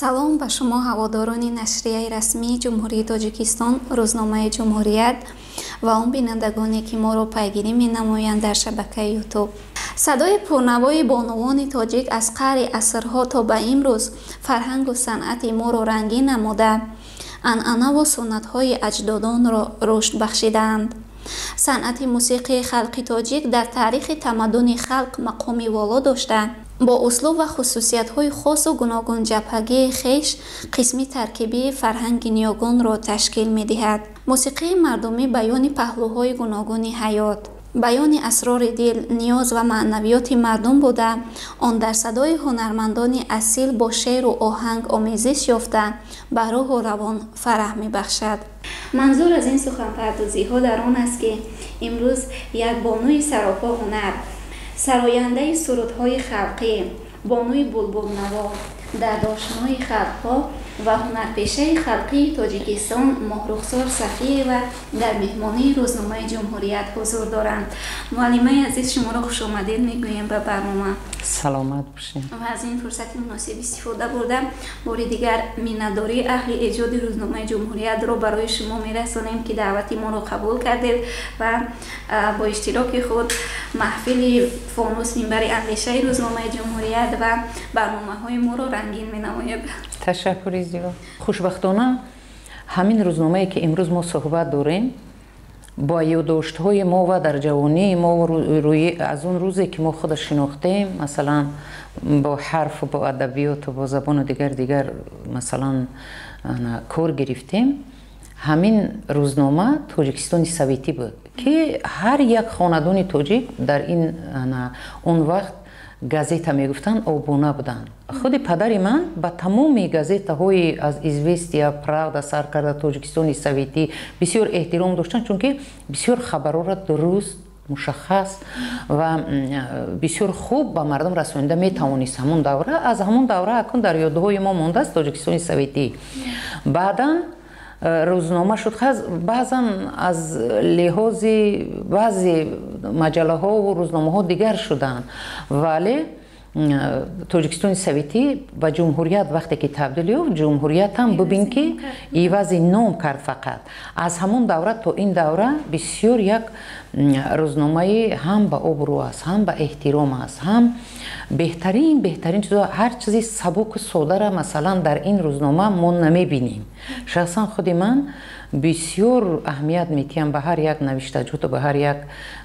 салом ба шумо ҳаводорони нашрияи расмии ҷумҳурии тоҷикистон рӯзномаи ҷумҳурият ва он бинандагоне ки моро пайгирӣ менамоянд дар шабакаи ютуб. садои пурнавои бонувони тоҷик аз қаъри асрҳо то ба имрӯз фарҳангу санъати моро рангин намуда, анъанаву суннатҳои аҷдодонро рушд бахшидаанд. санъати мусиқии халқи тоҷик дар таърихи тамаддуни халқ мақоми воло дошта, бо услуб ва хусусиятҳои хосу гуногун ҷабҳагии хеш қисми таркибии фарҳанги ниёгонро ташкил медиҳад. мусиқии мардумӣ баёни паҳлӯҳои гуногуни ҳаёт, баёни асрори дил, ниёз ва маънавиёти мардум буда, он дар садои ҳунармандони асил бо шеъру оҳанг омезиш ёфта ба рӯҳу равон фараҳ мебахшад. манзур аз ин суханпардозиҳо дар он аст ки имрӯз як бонуи саропо ҳунар, сарояндаи сурудҳои халқӣ, бонуи булбулнаво, дардошнои халқҳо ва ҳунарпешаи халқии тоҷикистон моҳрухзор сафиева дар меҳмонии рӯзномаи ҷумҳурият ҳузур доранд. муаллимаи азиз, шуморо хушомадед мегӯем ба барнома. саломат бошед. ва аз ин фурсати муносиб истифода бурда бори дигар миннатдории аҳли эҷоди рӯзномаи ҷумҳуриятро барои шумо мерасонем ки даъвати моро қабул кардед ва бо иштироки худ маҳфили фонус минбари андешаи рӯзномаи ҷумҳурият ва барномаҳои моро рангин менамоед. ташаккури зиёд. хушбахтона ҳамин рӯзномае ки имрӯз мо суҳбат дорем бо ёддоштҳои мо ва дар ҷавонии мо аз он рӯзе ки мо худаш шинохтем, масалан бо ҳарфу бо адабиёту бо забону дигар масалан кор гирифтем, ҳамин рӯзнома тоҷикистони советӣ буд ки ҳар як хонадони тоҷик дар ин он вақт газета мегуфтанд обуна буданд. худи падари ман ба тамоми газетаҳои аз известия, правда, саркарда тоҷикистони советӣ бисёр эҳтиром доштанд, чунки бисёр хабарора дуруст, мушаххас ва бисёр хуб ба мардум расонида метавонист. ҳамон давра аз ҳамон давра акун дар ёдҳои мо мондааст тоҷикистони советӣ. баъдан рӯзнома шуд. баъзан аз лиҳози баъзе маҷаллаҳо ва рӯзномаҳо дигар шуданд, вале тоҷикистони советӣ ба ҷумҳурият вақте ки табдил ёфт, ҷумҳурият ҳам бубин ки ивази ном кард. фақат аз ҳамон давра то ин давра бисёр як рӯзномаи ҳам ба обрӯ аст, ҳам ба эҳтиром аст, ҳам беҳтарин чизо, ҳар чизи сабуку содара масалан дар ин рӯзнома мо намебинем. шахсан худи ман бисёр аҳамият метиҳам ба ҳар як навиштаҷоту ба ҳар як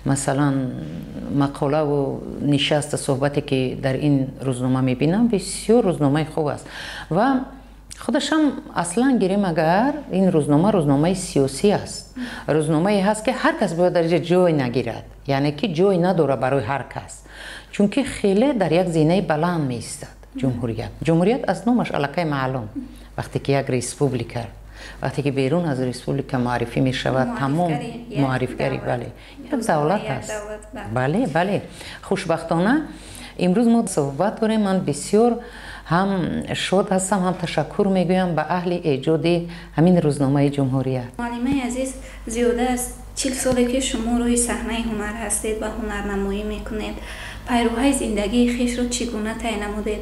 масалан мақолаву нишасту суҳбате ки дар ин рӯзнома мебинам. бисёр рӯзномаи хуб аст ва худашам аслан гирем агар ин рӯзномаи сиёсӣ аст. рӯзномае ҳаст ки ҳар кас бояд дар инҷа ҷой нагирад, яъне ки ҷой надорад барои ҳар кас, чунки хеле дар як зинаи баланд меистад ҷумҳурият аз номаш аллакай маълум. вақте ки як республика, вақте ки берун аз республика муаррифӣ мешавад, тамом муаррифгари як давлат аст. бале хушбахтона имрӯз мо суҳбат дорем. ман бисёр ҳам шод ҳастам, ҳам ташаккур мегӯям ба аҳли эҷоди ҳамин рӯзномаи ҷумҳурият. муаллимаи азиз, зиёда аз 40 соле ки шумо рӯи саҳнаи ҳунар ҳастед ва ҳунарнамоӣ мекунед. пайрӯҳаи зиндагии хешро чӣ гуна тай намудед?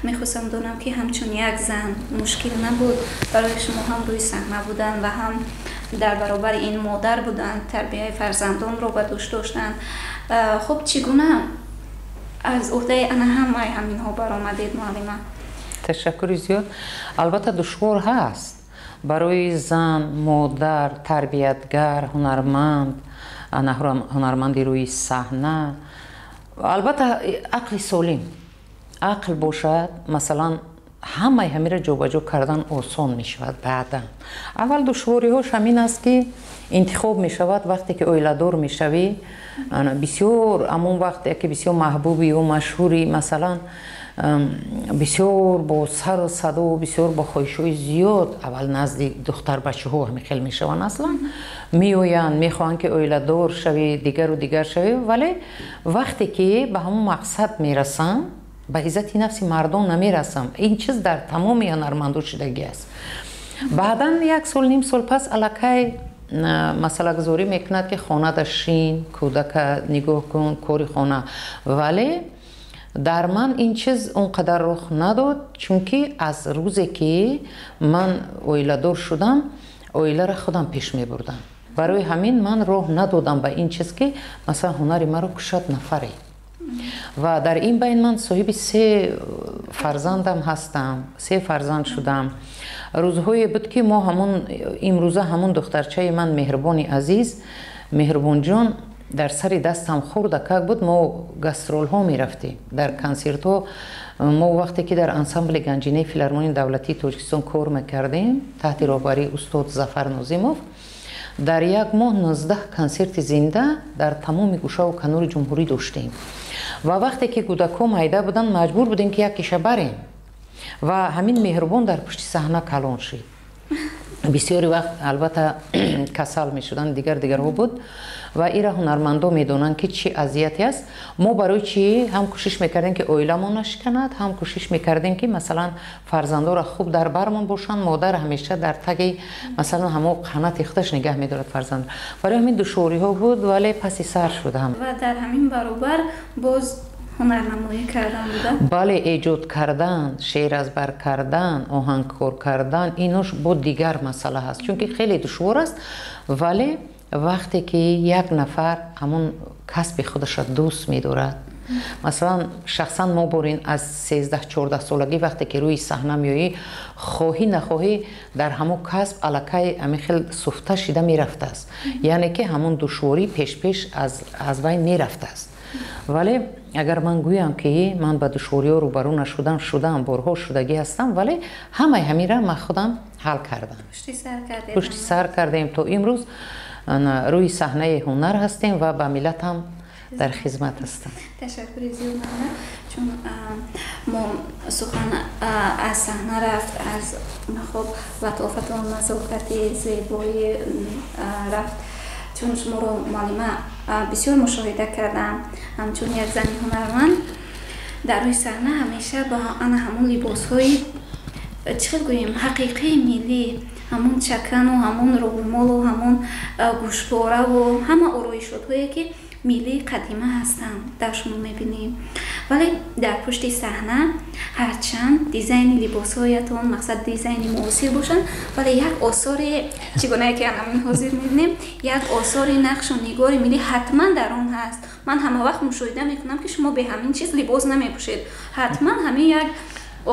мехостам донам ки ҳамчун як зан мушкил набуд барои шумо ҳам рӯи саҳна будан ва ҳам дар баробари ин модар будан, тарбияи фарзандонро ба дӯш доштан. хуб, чӣ гуна аз уҳдаи ана ҳамаи ҳаминҳо баромадед, муаллима? ташаккури зиёд. албатта душвор ҳаст барои зан, модар, тарбиятгар, ҳунарманди рӯи саҳна. албатта ақли солим ақл бошад, масалан ҳамаи ҳамира ҷобаҷо кардан осон мешавад. баъдан аввал душвориҳош ҳамин аст ки интихоб мешавад. вақте ки оиладор мешавӣ, бисёр амон вақте ки бисёр маҳбуби ё машҳури, масалан бисёр бо сару садо, бисёр бо хоҳишҳои зиёд аввал назди духтарбачаҳо ҳамихел мешаванд. аслан меоянд, мехоҳанд ки оиладор шавӣ, дигар шавӣ, вале вақте ки ба ҳамон мақсад мерасам, ба иззати нафси мардон намерасам. ин чиз дар тамоми ҳунармандон шудагӣ аст. баъдан як сол, ним сол пас аллакай масъалагузорӣ мекунад ки хона дашин, кӯдака нигоҳ кун, кори хона. вале дар ман ин чиз онқадар рух надод, чунки аз рӯзе ки ман оиладор шудам, оиларо худам пеш мебурдам. барои ҳамин ман роҳ надодам ба ин чиз ки масалан ҳунари маро кушад нафаре. ва дар ин байн ман соҳиби 3 фарзандам ҳастам, 3 фарзанд шудам. рӯзҳое буд ки мо ҳамун имрӯза ҳамун духтарчаи ман меҳрубони азиз, меҳрубонҷон дар сари дастам хурда как буд, мо гастролҳо мерафтем дар консертҳо. мо вақте ки дар ансамбли ганҷинаи филармонии давлатии Тоҷикистон кор мекардем таҳти роҳбарии устод Зафар Нозимов, дар як моҳ 19 консерти зинда дар тамоми гӯшаву канори ҷумҳурӣ доштем. ва вақте ки кӯдакҳо майда буданд, маҷбур будем ки як киша барем ва ҳамин меҳрубон дар пушти саҳна калон шид. бисёри вақт албатта касал мешуданд, дигарҳо буд ва ира ҳунармандон медонанд ки чӣ азияте аст. мо барои чӣ ҳам кӯшиш мекардем ки оиламон нашиканад, ҳам кӯшиш мекардем ки масалан фарзандора хуб дар бармон бошанд. модар ҳамеша дар таги масалан ҳамо қанати худаш нигоҳ медорад фарзанд. барои ҳамин душвориҳо буд, вале паси сар шудам. ва дар ҳамин баробар боз ҳунарнамоӣ кардан буда? Бале, эҷод кардан, шеър аз бар кардан, оҳангкор кардан, инош бо дигар масъала ҳаст, чунки хеле душвор аст. вале вақте ки як нафар ҳамон касби худаша дӯст медорад, масалан шахсан мо борин аз 13-14 солагӣ вақте ки рӯи саҳна меоӣ, хоҳӣ нахоҳӣ дар ҳамон касб аллакай ҳамин хел суфта шида мерафтааст, яъне ки ҳамон душворӣ пеш аз байн мерафтааст. вале агар ман гӯям ки ман ба душвориҳо рӯбарӯ нашудам, шудам, борҳо шудагӣ ҳастам, вале ҳамаи ҳаминра ман худам ҳал кардам. пушти сар кардем. то имрӯз рӯи саҳнаи ҳунар ҳастем ва ба миллатам дар хизмат ҳастам. ташаккури зиёд мамнун, чун мо сухан аз саҳна рафт, аз латофату назокати зебоӣ рафт. чун шуморо муаллима бисёр мушоҳида кардам, ҳамчун як зани ҳунарманд дар рӯи саҳна ҳамеша ба ана ҳамон либосҳои чӣ хел гӯем ҳақиқии миллӣ, ҳамон чакану ҳамон рӯбимолу ҳамон гӯшвораву ҳама ороишотҳое ки миллии қадима ҳастанд дар шумо мебинем. вале дар пушти саҳна ҳарчанд дизайни либосҳоятон мақсад дизайни муосир бошанд, вале як осори чӣ гунае ки ҳамин ҳозир мебинем, як осори нақшу нигори миллӣ ҳатман дар он ҳаст. ман ҳама вақт мушоҳида мекунам ки шумо бе ҳамин чиз либос намепӯшед, ҳатман ҳамин як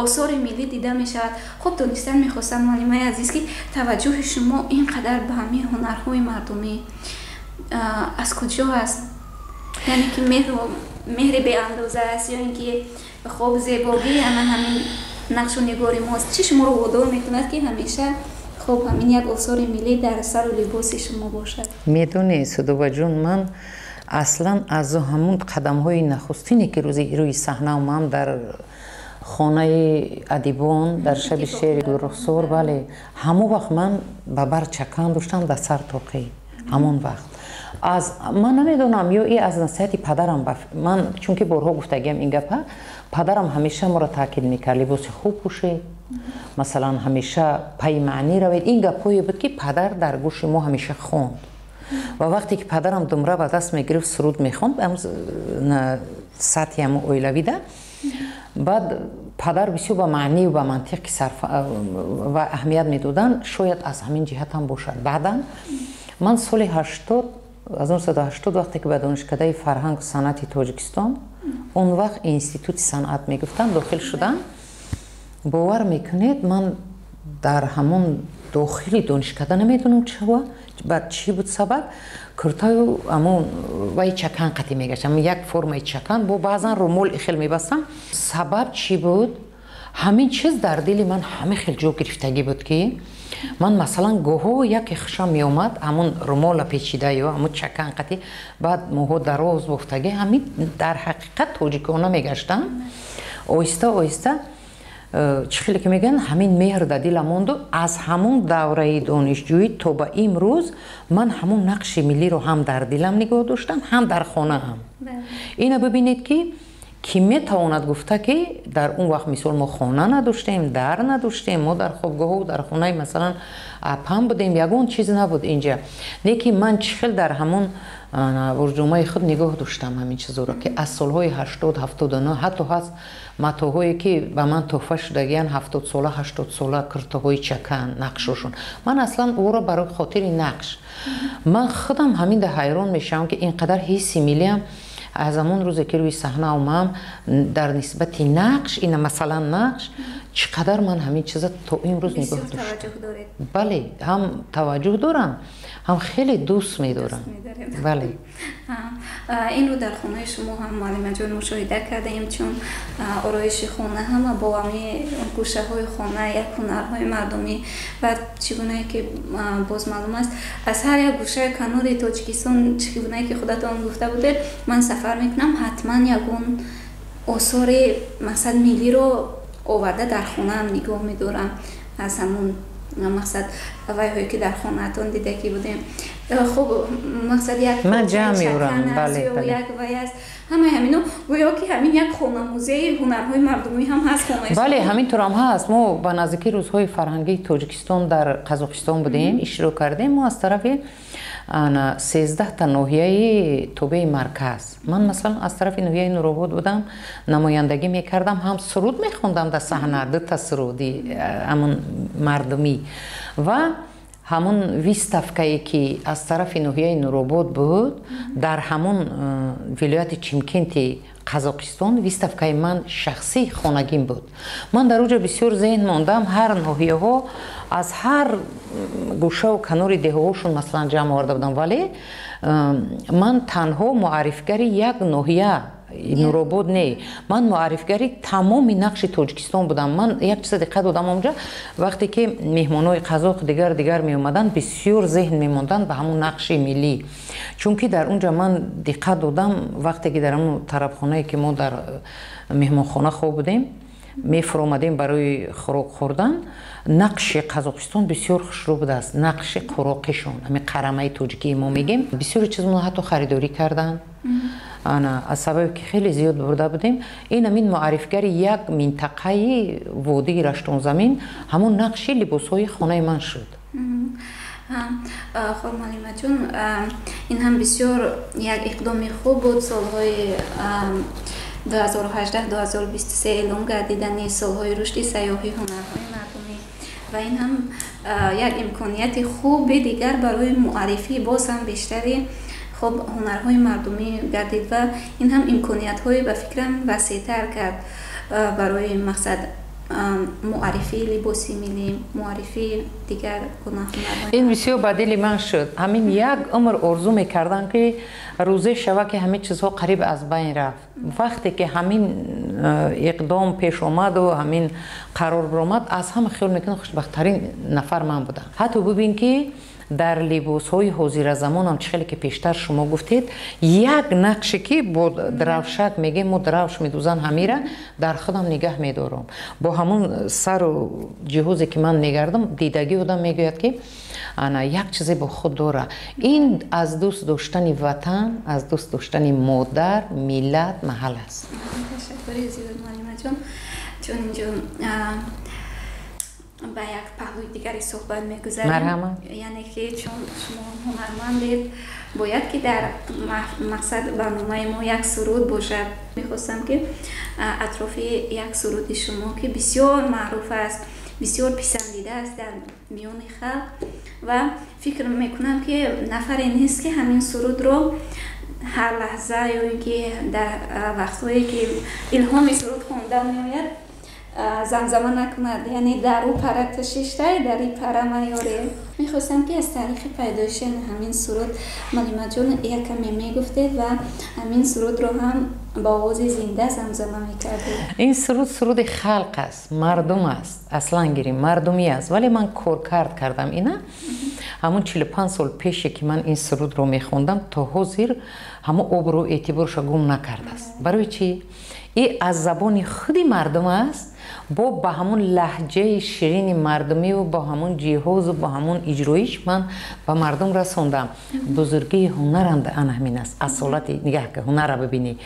осори миллӣ дида мешавад. хуб донистан мехостам муаллимаи азиз ки таваҷҷӯҳи шумо ин қадар ба ҳамин ҳунарҳои мардумӣ аз куҷо аст? яъне ки меҳри беандоза аст ё ин ки хоб зебогӣ ҳамин нақшу нигори мост? чӣ шуморо водор мекунад ки ҳамеша хуб ҳамин як осори миллӣ дар сару либоси шумо бошад? медонӣ Судубаҷон, ман аслан аз ҳамун қадамҳои нахустине ки рӯи саҳна омам дар хонаи адибон дар шаби шеъри Гулрухсор, бале ҳамон вақт ман ба бар чакан доштам дар сар тоқӣ. ҳамон вақт ман намедонам ё и аз насиҳати падарам, ман чунки борҳо гуфтагиам ин гапа, падарам ҳамеша моро таъкид мекард либоси хуб пӯшед, масалан ҳамеша паи маънӣ равед. ин гапҳое буд ки падар дар гӯши мо ҳамеша хонд. ва вақте ки падарам думра ба даст мегирифт, суруд мехонд сатҳи ҳамон оилавида, баъд падар бисёр ба маънию ба мантиқи ва аҳамият медоданд, шояд аз ҳамин ҷиҳатам бошад. баъдан ман соли 1980 вақте ки ба донишкадаи фарҳангу санъати Тоҷикистон, он вақт институти санъат мегуфтанд, дохил шудам. бовар мекунед, ман дар ҳамон дохили донишкада намедонам чӣ буд сабаб, куртаю амон ваи чакан қатӣ мегаштам, як формаи чакан бо баъзан румол ихел мебастам. сабаб чӣ буд? ҳамин чиз дар дили ман ҳамин хел ҷо гирифтагӣ буд ки ман масалан гоҳо яке хушам меомад, ҳамон румола печида ё ҳамон чакан қатӣ, баъд моҳо дароз бофтагӣ, ҳамин дар ҳақиқат тоҷикона мегаштам. оҳиста оҳиста чӣ хеле ки мегӯянд, ҳамин меҳр дар дилам монду. аз ҳамон давраи донишҷӯӣ то ба имрӯз ман ҳамон нақши миллиро ҳам дар дилам нигоҳ доштам, ҳам дар хонаам. ина бибинед ки که میتواند گفته که در اون وقت مثال ما خانه نداشتیم، در نداشتیم، ما در خوابگاه و در خونه مثلا اپم بودیم، یگون چیز نبود اینجا. نیکی من چخیل در همون ورجومای خود نگاه داشتم همین چیزا رو که از سالهای 80 79 حتی هست متاهایی که به من تحفه شدگیان 70 ساله 80 ساله کرتاهای چکن نقششون. من اصلا او را برای خاطر نقش من خودم همین ده حیران میشم که اینقدر حسی میلیم از همون روزی که روی صحنه اومم در نسبت نقش، این مثلا نقش چقدر من همین چیزا تا امروز نگاه داشتم. بله، هم توجه دارم، هم خیلی دوست می‌دارم. بله. این رو در خانه شما هم معلم جان مشاهده کردیم، چون آرایش خانه هم با همین گوشه‌های خانه یک هنرهای مردمی و چگونه که باز معلوم است از هر یک گوشه کنار تاجیکستان چگونه که خودتون گفته بوده من سفر میکنم حتما یگون آثار مثلا ملی رو آورده در خانه هم نگاه می‌دارم از همون مقصد هایی که در خانه‌تون دیده که بودیم. خب مقصد یک من جمع می‌ورم. بله یک وای است همینو گویا که همین یک خانه موزه هنرهای مردمی هم هست خانه. بله همینطور هم هست. ما با نزدیکی روزهای فرهنگی تاجیکستان در قزاقستان بودیم، اشتراک کردیم. ما از طرف 13 تا ناحیه توبه مرکز، من مثلا از طرف ناحیه نورآباد بودم، نمایندگی میکردم، هم سرود میخوندم در صحنه، 2 تا سرودی همون مردمی و همون ویستافکایی که از طرف ناحیه نورآباد بود در همون ولایت چیمکنت قزاقستان، ویستافکای من شخصی خانگیم بود. من در اونجا بسیار ذهن ماندم، هر ناحیه ها از هر گوشه و کنار دههاشون مثلا جمع آورده بودم، ولی من تنها معرفگری یک ناحیه نورآباد نه، من معرفگری تمام نقش تاجیکستان بودم. من یک چیز دقت دادم اونجا وقتی که مهمانای قزاق دیگر می اومدن بسیار ذهن می ماندن به همون نقش ملی، چون که در اونجا من دقت دادم وقتی که در اون طرفخانه‌ای که ما در مهمانخانه خواب بودیم میفرامدیم برای خوراک خوردن، نقش قزاقستان بسیار خوشرو بوده است، نقش خوراکشون همین قرمه تاجیکی ما میگیم، بسیار چیز ما حتی خریداری کردن. انا از سبب که خیلی زیاد برده بودیم، این همین معرفگری یک منطقه وادی رشتون زمین همون نقش لباسهای خانه من شد. خب معلمه جون این هم بسیار یک اقدامی خوب بود. سالهای 2018-2023 اعلام گردیدن سالهای رشد سیاحی هنرهای مردمی و این هم یک امکانیت خوب دیگر برای معرفی باز هم بیشتری خب هنرهای مردمی گردید و این هم امکانیت‌های به فکرم وسیع‌تر کرد برای مقصد معرفی لباسی ملی، معرفی دیگر هنرهای. این بسیار بدیل من شد. همین یک عمر آرزو میکردن که روزی شود که همه چیزها قریب از بین رفت. وقتی که همین اقدام پیش آمد و همین قرار برآمد، از همه خیال میکنم خوشبخت‌ترین نفر من بودم. حتی ببین که در لباس‌های حاضر زمان هم چخیلی که پیشتر شما گفتید، یک نقشی که با دروشک میگه ما دروش میدوزن همیره در خودم نگه میدارم. با همون سر و جهازی که من میگردم دیدگی بودم میگوید که انا یک چیزی با خود داره. این از دوست داشتن وطن، از دوست داشتن مادر، ملت، محل است. تشکر زیاد معلمه جان. چون اینجا با یک پهلوی دیگری صحبت می‌گذاریم. یعنی که چون شما هنرمندید باید که در مقصد برنامه ما یک سرود باشد. میخواستم که اطراف یک سرود شما که بسیار معروف است، بسیار پسندیده است در میان خلق و فکر میکنم که نفری نیست که همین سرود رو هر لحظه یا اینکه در وقتایی که الهام سرود خوانده میآید زمزمه نکند، یعنی در او پرک تشیشته در این پرمه یاره. میخواستم که از تاریخ پیدایش همین سرود معلمه جون یک کمی میگفتید و همین سرود رو هم با آواز زنده زمزمه میکردید. این سرود خلق است، مردم است، اصلا گیریم مردمی است، ولی من کارکرد کردم اینه. همون 45 سال پیش که من این سرود رو میخوندم تا حاضر همون آبرو اعتبارش گم نکرده است. برای چی؟ این از زبان خودی مردم است با همون لهجه شیرین مردمی و با همون جیهوز و با همون اجرویش من با مردم رسوندم. بزرگی هنرند آن همین است. اصالت نگاه که هنر را ببینی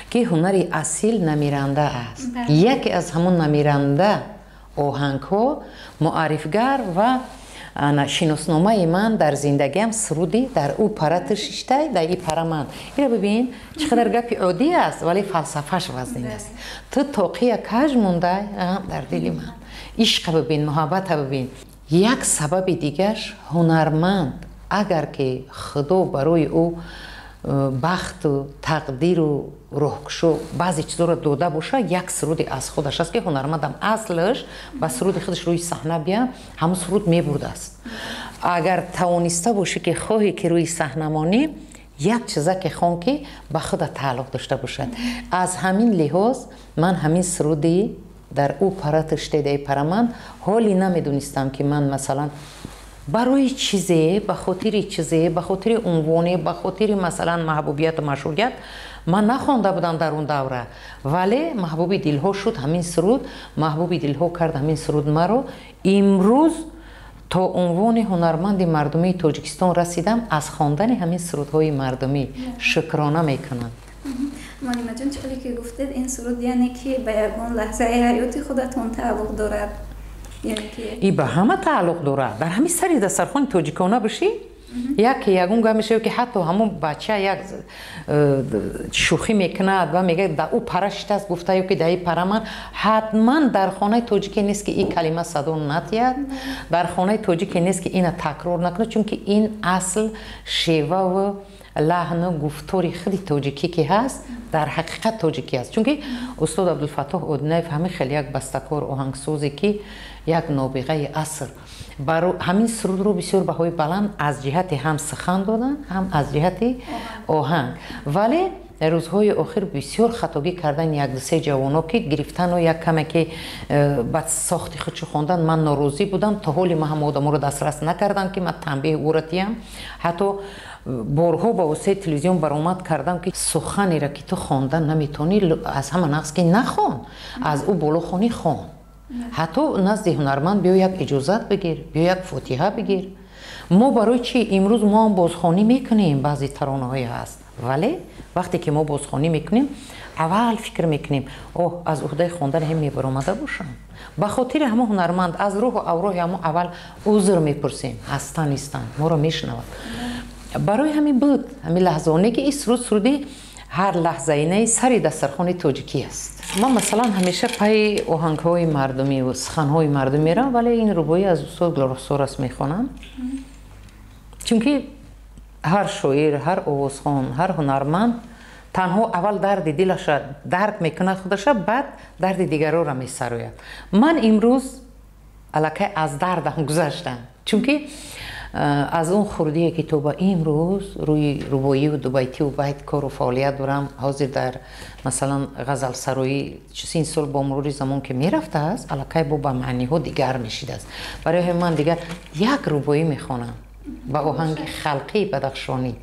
که هنری اصیل نمیرنده است. یکی از همون نمیرنده آهنگ ها معرفگر و شناسنامه من در زندگیم سرودی در او پرت ششته در این پر من. این را ببین چقدر گپی عادی است ولی فلسفهش وزنی است. تو توقی کج مونده در دل من. عشق ببین، محبت ببین. یک سبب دیگرش هنرمند اگر که خدا برای او بخت و تقدیر و روحکشو بعضی چیزا رو داده باشه یک سرود از خودش است که هنرمندم اصلش با سرود خودش روی صحنه بیا همون سرود میبرده است. اگر توانسته باشه که خواهی که روی صحنه مانی یک چیزا که خون که با خود تعلق داشته باشد. از همین لحاظ من همین سرودی در او پرتش دیده پر من حالی نمیدونستم که من مثلا برای چیزی به خاطر چیزی به خاطر عنوانی به خاطر مثلا محبوبیت و مشهوریت من نخوانده بودم در اون دوره ولی محبوب دلها شد همین سرود محبوب دلها کرد همین سرود مرا امروز تا عنوان هنرمند مردمی تاجیکستان رسیدم از خواندن همین سرودهای مردمی شکرانه میکنم. معلمه جان چالی که گفتید این سرود یعنی که به یگان لحظه حیاتی خودتون تعلق دارد ای به همه تعلق داره. در همین سری دسترخوان تاجیکانه بشی یکون گاه میشه که حتی همون بچه یک شوخی میکنه و میگه در او پرشت است گفته که در این پر من حتما در خانه تاجیکی نیست که این کلمه صدا نتید در خانه تاجیکی نیست که این تکرار نکنه چون که این اصل شیوه و لحن و گفتاری خیلی تاجیکی که هست در حقیقت تاجیکی است چون که استاد عبدالفتاح اودنیف همین خیلی یک بستکار آهنگسازی که یک نابغه عصر برای همین سرود رو بسیار بهای بلند از جهت هم سخن دادن هم از جهت آهنگ ولی در روزهای آخر بسیار خطاگی کردن یک دو سه جوانا که گرفتن و یک کمی که بعد ساختی خودشو خواندن من ناراضی بودم تا حالی من هم آدم رو دسترس نکردن که من تنبیه اورتیم حتی بارها با وسیله تلویزیون برآمد کردم که سخنی را که تو خواندن نمیتونی از همه نقص که نخوان از او بالا خونی خوان حتی نزد هنرمند بیا یک اجازت بگیر بیا یک فاتحه بگیر ما برای چی امروز ما هم بازخوانی میکنیم بعضی ترانه های هست ولی وقتی که ما بازخوانی میکنیم اول فکر میکنیم اوه از عهده خواندن هم میبرآمده باشم به خاطر همه هنرمند از روح و اوراق هم اول عذر میپرسیم هستن نیستن ما رو میشنود برای همین بود همین لحظانه که این سرودی هر لحظه اینه سری دسترخوان تاجیکی است. من مثلا همیشه پای آهنگ های مردمی و سخن های مردمی میرم ولی این ربایی از استاد گلارخسارس میخوانم چون که هر شاعر هر آوازخوان هر هنرمند تنها اول درد دلش درک میکنه خودش بعد درد دیگران را میسراید. من امروز الکی از دردم گذشتم چون که از اون خردی که تو با امروز روی ربایی و دوبیتی و بیت کار و فعالیت دارم حاضر در مثلا غزل سرایی چند سال با مرور زمان که میرفته است الکی با معنی ها دیگر میشید است برای من دیگر یک ربایی میخوانم با آهنگ خلقی بدخشانی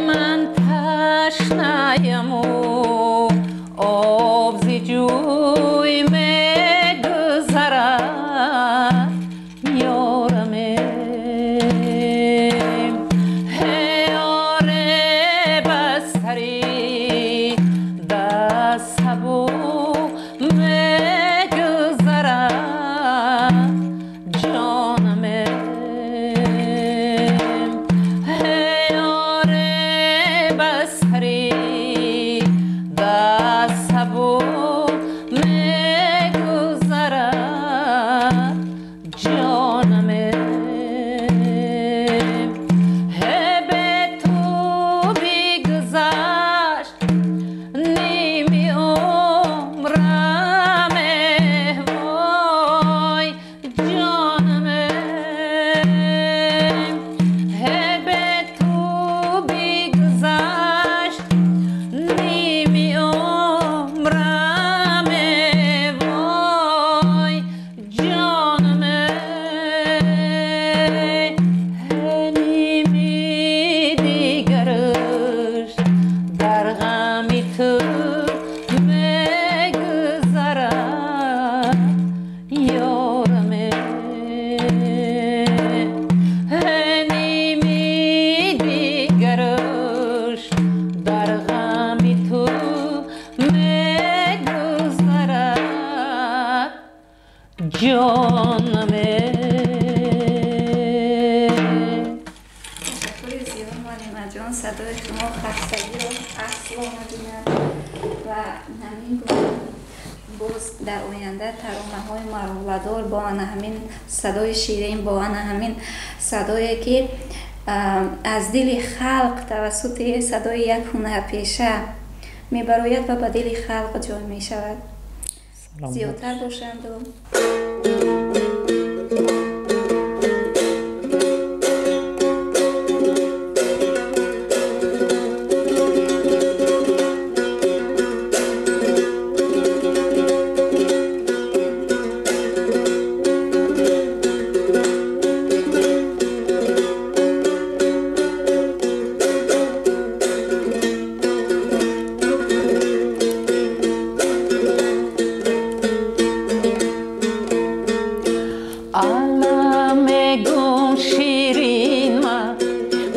من تشنه‌ام و آب ز جوی میگذرد یارم یار بستری دست سبو میگذرد جانم یار بستری دست سبو جان نمی تشکر زیاد معلمه جان. صدای شما خستگی رو اصلا ندیدن و همین باز در آینده ترانه‌های مرغلدار با همین صدای شیرین، با همین صدایی که از دل خلق توسط صدای یک هنرپیشه میبراید و به دل خلق جای میشود. زیادتر باشند و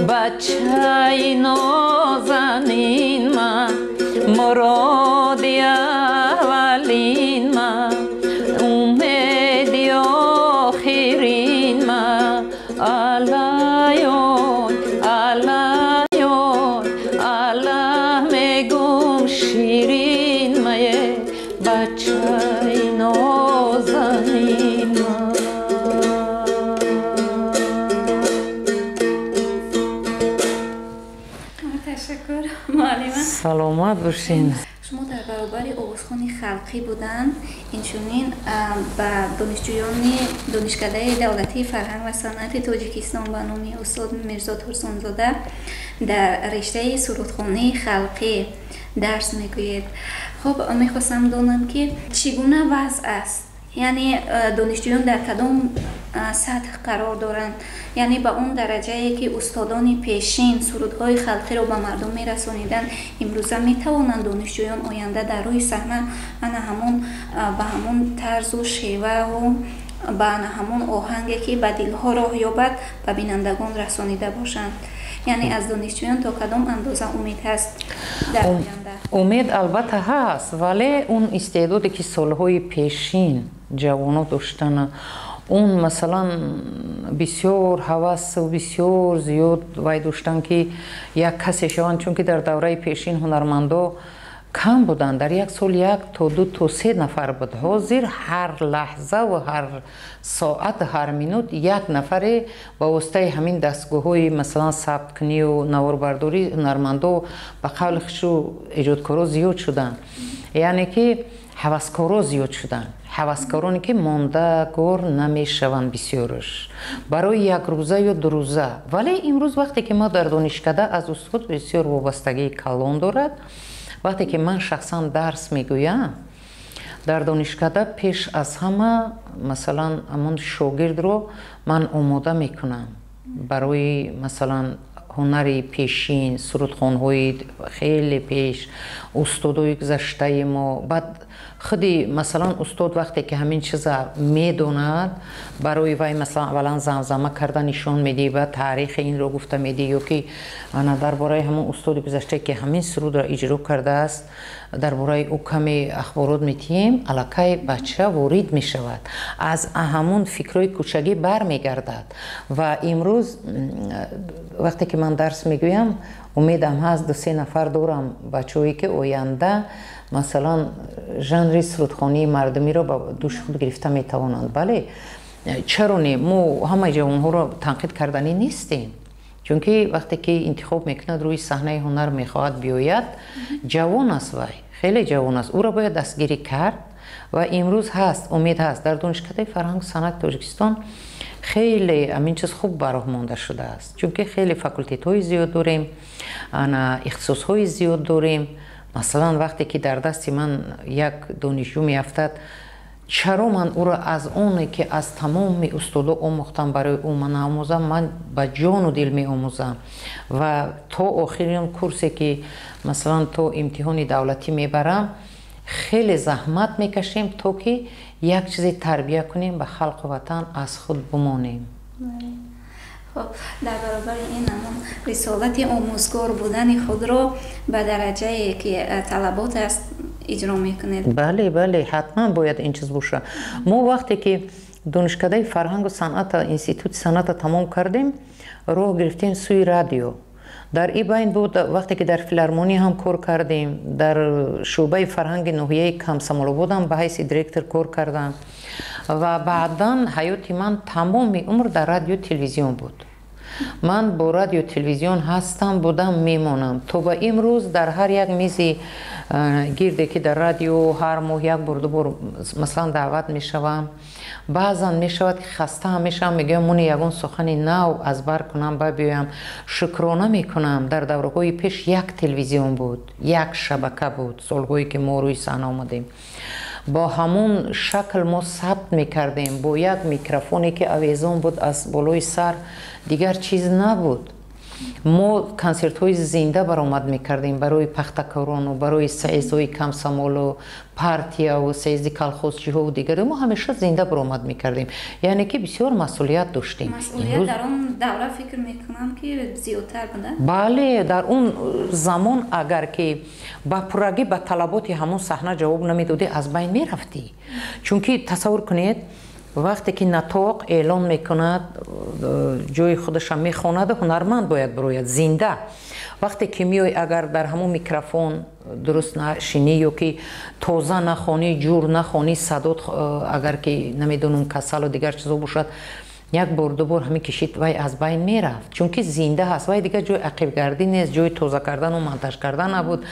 بچه نازنین من مرادی اولین من امیدی آخرین من علیون علیون علی میگم شیرین من بچه نازنین من. سلامت باشین. شما در برابر آوازخوان خلقی بودن، اینچنین به دانشکده دولتی فرهنگ و صنعت تاجیکستان به نام استاد میرزا ترسانزاده در رشته سرودخوانی خلقی درس میگویید. خب میخواستم دانم که چگونه وضع است، یعنی دانشجویان در کدام سطح قرار دارند، یعنی به اون درجه ای که استادان پیشین سرودهای خلقی رو به مردم میرسانیدن، امروزه میتوانند دانشجویان آینده در روی صحنه به همون طرز و شیوه و به همون آهنگی که به دلها راه یابد به بینندگان رسانیده باشند. یعنی از دانشجویان تا کدام اندازه امید هست در آینده؟ امید البته هست، ولی اون استعدادی که سالهای پیشین جوانان داشتن، اون مثلا بسیار هوس و بسیار زیاد وای داشتن که یک کسی شوند، چون که در دوره پیشین هنرمندا کم بودن، در یک سال 1 تا 2 تا 3 نفر بود. حاضر هر لحظه و هر ساعت هر مینوت یک نفر با واسطه همین دستگاه‌های مثلا ثبت کنی و نواربرداری هنرمندا به قول خشو ایجادکارا زیاد شدن، یعنی که هوسکارا زیاد شدن، هوسکارانی که ماندگار نمیشوند بسیارش برای یک روزه یا 2 روزه. ولی امروز وقتی که ما در دانشکده از استاد بسیار وابستگی کلان دارد، وقتی که من شخصا درس میگویم در دانشکده پیش از همه مثلا همون شاگرد رو من آماده میکنم برای مثلا هنری پیشین، سرودخوان‌های خیلی پیش، استادای گذشته ما. بعد خودی مثلا استاد وقتی که همین چیزا میدوند برای وای مثلا اولا زمزمه کرده نشان میدی و تاریخ این رو گفته میدی، یا که انا درباره همون استاد گذشته که همین سرود را اجرا کرده است درباره او کمی اخبارات میتیم، الکی بچه وارد میشود، از همون فکرای کوچگی برمیگردد. و امروز وقتی که من درس میگویم امیدم هست 2-3 نفر دارم بچه‌ای که آینده مثلا ژانر سرودخوانی مردمی را با دوش خود گرفته میتوانند. بله چرا نه، ما همه جوانها را تنقید کردنی نیستیم، چون که وقتی که انتخاب میکند روی صحنه هنر میخواهد بیاید، جوان است، وای خیلی جوان است، او را باید دستگیری کرد. و امروز هست، امید هست در دانشکده فرهنگ صنعت تاجیکستان خیلی همین چیز خوب براه مانده شده است، چون که خیلی فاکولتیت های زیاد داریم، اختصاص های زیاد داریم. مثلا وقتی که در دست من یک دانشجو میافتد، چرا من او را از اونی که از تمام استادا آموختم برای او من آموزم، من به جان و دل می آموزم و تا آخرین کورسی که مثلا تا امتحان دولتی میبرم خیلی زحمت میکشیم تا که یک چیزی تربیه کنیم به خلق وطن از خود بمانیم. خب در برابر این همون رسالت آموزگار بودن خود را به درجه که طلبات است اجرا میکنید؟ بله بله، حتما باید این چیز باشه. ما وقتی که دانشکده فرهنگ و صنعت انستیتوت صنعت تمام کردیم، راه گرفتیم سوی رادیو. در این بین بود وقتی که در فیلارمونی هم کار کردیم، در شعبه فرهنگ ناحیه کمسمالو بودم، به حیث دیرکتور کار کردم و بعداً حیات من تمام عمر در رادیو تلویزیون بود. من با رادیو تلویزیون هستم، بودم، میمونم تا به امروز. در هر یک میزی گیرده که در رادیو هر ماه یک بار دو بار مثلا دعوت میشوم. بعضا میشود که خسته هم میشم، میگم مونی یگون سخن نو از بر کنم ببیم. شکرانه میکنم در دوره‌های پیش یک تلویزیون بود، یک شبکه بود، سالهایی که ما روی صحنه آمدیم. با همون شکل ما ثبت میکردیم، با یک میکروفونی که آویزان بود از بالای سر، دیگر چیز نبود. ما کنسرت های زنده برآمد میکردیم برای پختکاران و برای سعیزهای کمسمال و پارتیا و سعیزی کلخوزچی ها و دیگر. ما همیشه زنده برآمد میکردیم، یعنی که بسیار مسئولیت داشتیم. مسئولیت در اون دوره فکر میکنم که زیادتر بوده. بله، در اون زمان اگر که با پرگی به طلبات همون صحنه جواب نمیدادی از بین میرفتی. چون که تصور کنید وقتی که نطاق اعلان میکند، جای خودش هم میخواند، هنرمند باید بروید زنده. وقتی که میای اگر در همون میکروفون درست نشینی یا که تازه نخوانی، جور نخوانی، صدات اگر که نمیدونم کسل و دیگر چیزا باشد، یک بار دو بار همین کشید وای از بین میرفت. چون که زنده هست، وای دیگر جای عقب گردی نیست، جای تازه کردن و منتج کردن نبود.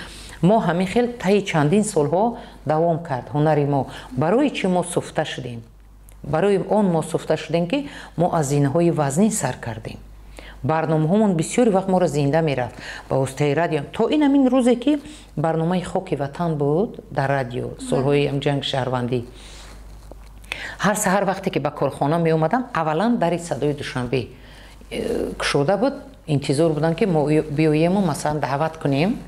ما همین خیلی طی چندین سالها دوام کرد هنری ما. برای چی ما سفته شدیم؟ برای اون ما سفته شدیم که ما از زینه‌های وزنی سر کردیم. برنامه همون بسیاری وقت ما را زنده میرفت با واسطه رادیو. تا این همین روزی که برنامه خاک وطن بود در رادیو، سالهای جنگ شهروندی، هر سحر وقتی که به کارخانه می اومدم، اولا در صدای دوشنبه کشوده بود، انتظار بودن که ما بیاییم و مثلا دعوت کنیم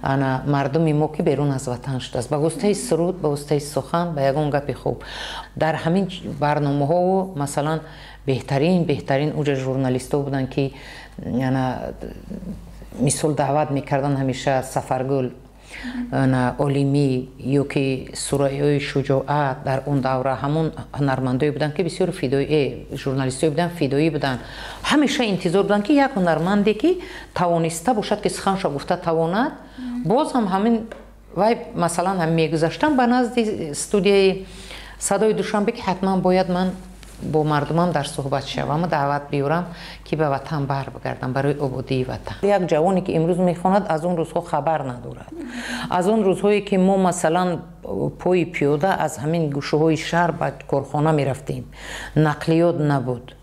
انا مردم ما که بیرون از وطن شده است، به واسطه سرود، به واسطه سخن، به یگان گپ خوب. در همین برنامه ها و مثلا بهترین اوج ژورنالیستا بودن که یعنی مثال دعوت میکردن همیشه سفرگل، علیمی یا که سرایای شجاعت در اون دوره همون هنرمندایی بودن که بسیار فدایی ژورنالیستایی بودن، فدایی بودن. همیشه انتظار بودن که یک هنرمندی که توانسته باشد که سخنش گفته تواند، باز هم همین وای مثلا هم میگذاشتم به نزد استودیوی صدای دوشنبه که حتما باید من با مردمم در صحبت شوم و دعوت بیارم که به وطن بر بگردم، برای آبادی وطن. یک جوانی که امروز میخواند از اون روزها خبر ندارد، از اون روزهایی که ما مثلا پای پیاده از همین گوشه های شهر به کارخانه میرفتیم، نقلیات نبود.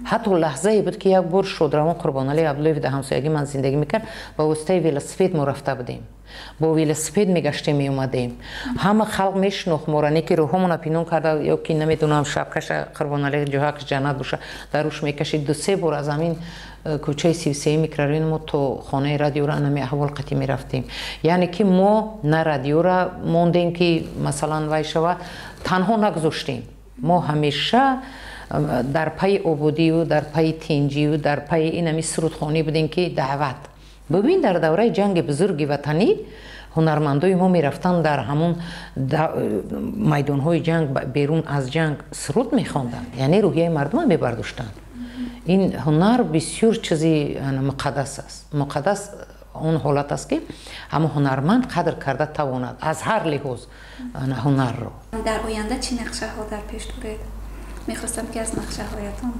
حتی لحظه بود که یک بار شودروان قربانعلی عبدالله در همسایگی من زندگی میکرد، با واسطه ویلسپید ما رفته بودیم، با ویلسپید میگشتیم میومدیم. همه خلق میشناخت ما را، که روحمون پینون کرده یا که نمیدونم شبکش قربانعلی جوهرش جنت باشه در روش میکشید. دو سه بار از همین کوچه 33 میکروین ما تو خانه رادیو را نمی احوال قطعی میرفتیم. یعنی که ما نه رادیو را موندیم که مثلا وای شوه تنها نگذاشتیم، ما همیشه در پی آبادی و در پی تینجی و در پی این همی سرودخوانی بودیم که دعوت. ببین در دوره جنگ بزرگ وطنی هنرمندای ما میرفتن در همون میدانهای جنگ، بیرون از جنگ سرود میخواندن، یعنی روحیه مردم میبرداشتن. این هنر بسیار چیزی مقدس است. مقدس اون حالت است که اما هنرمند قدر کرده تواند از هر لحاظ هنر رو. در آینده چی نقشه ها در پیش دارید؟ میخواستم که از نقشه هایتون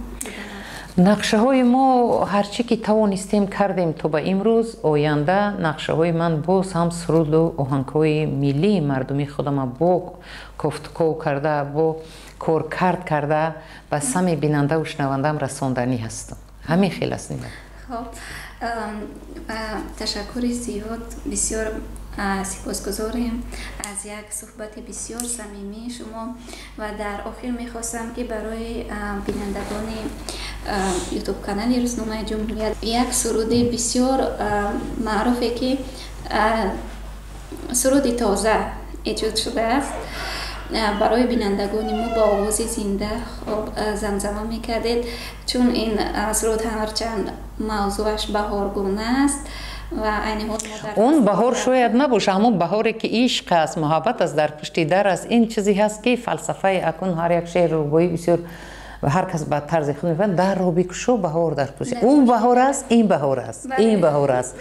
نقشه های ما هرچی که توانستیم کردیم تا به امروز. آینده نقشه های من باز هم سرود و آهنگ های ملی مردمی خودم با گفتگو کرده، با کار کرده به سم بیننده و شنوندم رساندنی هستم. همین خیلی است. خب تشکر زیاد، بسیار سپاسگزاریم از یک صحبت بسیار صمیمی شما. و در آخر میخواستم که برای بینندگان یوتیوب کانال روزنامه جمهوریت یک سرود بسیار معروفه که سرود تازه ایجاد شده است، برای بینندگان ما با آواز زنده زمزمه میکردید. چون این سرود هرچند موضوعش بهارگونه است و عین حال اون بهار شاید نباشه، همون بهاری که عشق است، محبت است، در پشت در است. این چیزی هست که فلسفه اکنون هر یک شعر روایی بسیار و هر کس به طرز خود میفهمد در رو بکشو بهار در پشت. اون بهار است، این بهار است، این بهار است.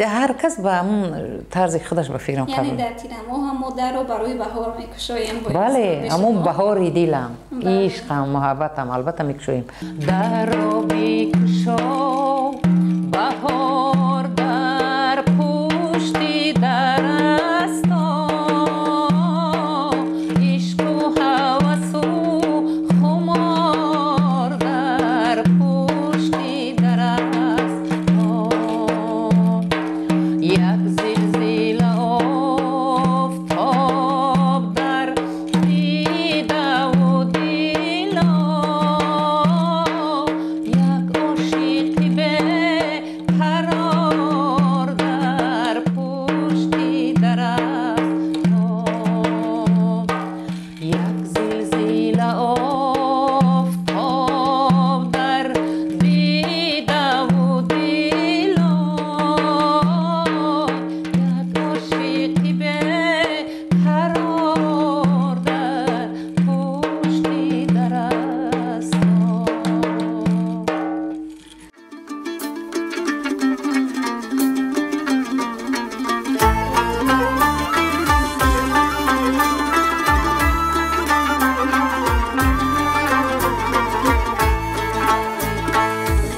هر کس به همون طرز خودش به فکرم قبول. یعنی در تیر ما هم در رو برای بهار میکشویم. بله، همون بهاری دلم، عشقم، محبتم البته میکشویم. در رو بکشو بهار در پشت در است، عشق و هوس و خمار در پشت در است. یک زلزله آفتاب در دیده و دل، یک عاشقی به قرار در پشت در است. یک زلزله آفتاب در دیده و دل، یک عاشقی به قرار در پشت در است.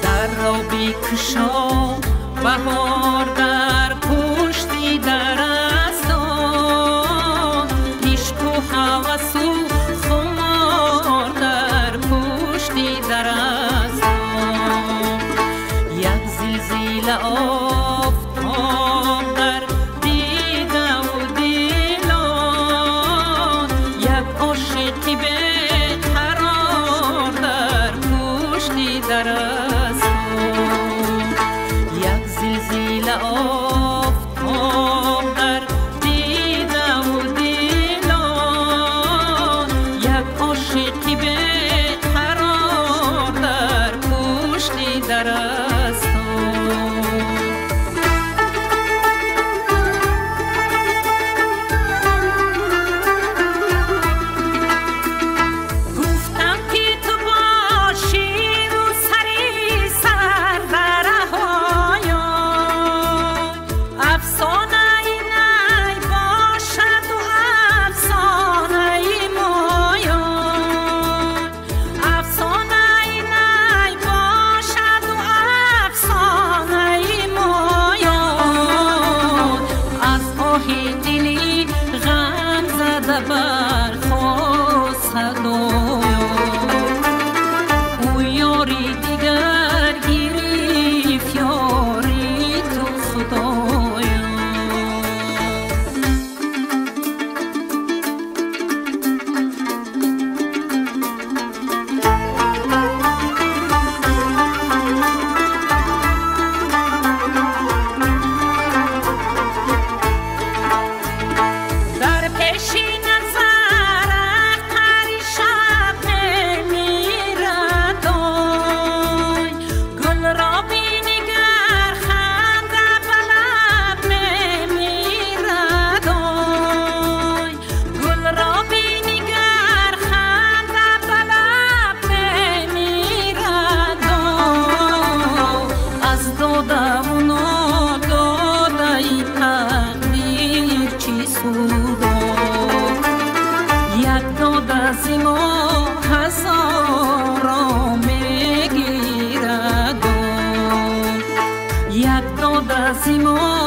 در را بکشا بهار در پشت در است، عشق و هوس و خمار در پشت در است. یک زلزله آفتاب در دیده و دل، یک عاشقی به قرار در پشت در است. یک زلزله آفتاب در دیده و دل، یک عاشقی به قرار در پشت در است. گفتم که تو باشی رو سری سر در هایان، افسانه ای نی باشد و افسانه ای مایان، افسانه ای نی باشد و افسانه ای مایان. از آه دلی غم زده برخاست صدایان، او یاری دیگر گرفت یاری تو خدایان. در پیش نظر اختر شب نمیرد، گل را بینگر خنده به لب نمیرد، گل را بینگر خنده به لب نمیرد. از داده و ناداده ای تقدیر چی سودا، یک داده زی ما هزارا میگیرد، یک داده زی ما